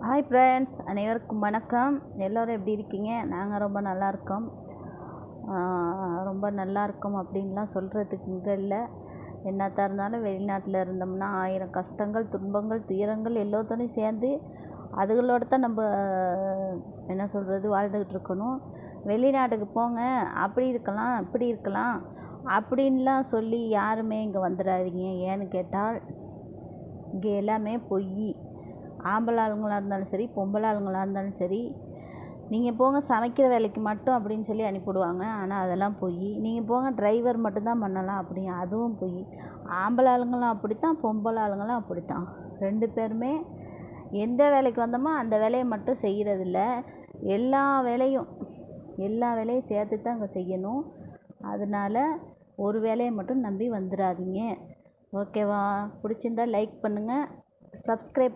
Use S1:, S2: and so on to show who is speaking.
S1: Hi friends, அனைவருக்கும் வணக்கம். எல்லோரும் எப்படி இருக்கீங்க? நாங்கள் ரொம்ப நல்லா இருக்கோம். ரொம்ப நல்லா இருக்கோம் அப்படின்லாம் சொல்கிறதுக்கு இங்கே இல்லை. என்னத்தான் இருந்தாலும் வெளிநாட்டில் இருந்தோம்னா 1000 கஷ்டங்கள், துன்பங்கள், துயரங்கள் எல்லாத்தோடையும் சேர்ந்து அதுகளோட தான் நம்ம என்ன சொல்கிறது வாழ்ந்துக்கிட்டு இருக்கணும். வெளிநாட்டுக்கு போங்க, அப்படி இருக்கலாம் இப்படி இருக்கலாம் அப்படின்லாம் சொல்லி யாருமே இங்கே வந்துடாதீங்க. ஏன்னு கேட்டால் இங்கே எல்லாமே பொய். ஆம்பளை ஆளுங்களாக இருந்தாலும் சரி, பொம்பளை ஆளுங்களாக இருந்தாலும் சரி, நீங்கள் போங்க சமைக்கிற வேலைக்கு மட்டும் அப்படின்னு சொல்லி அனுப்பிவிடுவாங்க. ஆனால் அதெல்லாம் பொய். நீங்கள் போங்க டிரைவர் மட்டும்தான் பண்ணலாம் அப்படி, அதுவும் பொய். ஆம்பளை ஆளுங்களும் அப்படித்தான், பொம்பளை ஆளுங்களும் அப்படித்தான். 2 பேருமே எந்த வேலைக்கு வந்தோமோ அந்த வேலையை மட்டும் செய்கிறதில்ல. எல்லா வேலையும் சேர்த்து தான் அங்கே செய்யணும். அதனால் ஒரு வேலையை மட்டும் நம்பி வந்துடாதீங்க. ஓகேவா? பிடிச்சிருந்தா லைக் பண்ணுங்கள், சப்ஸ்கிரைப் பண்ணுங்கள்.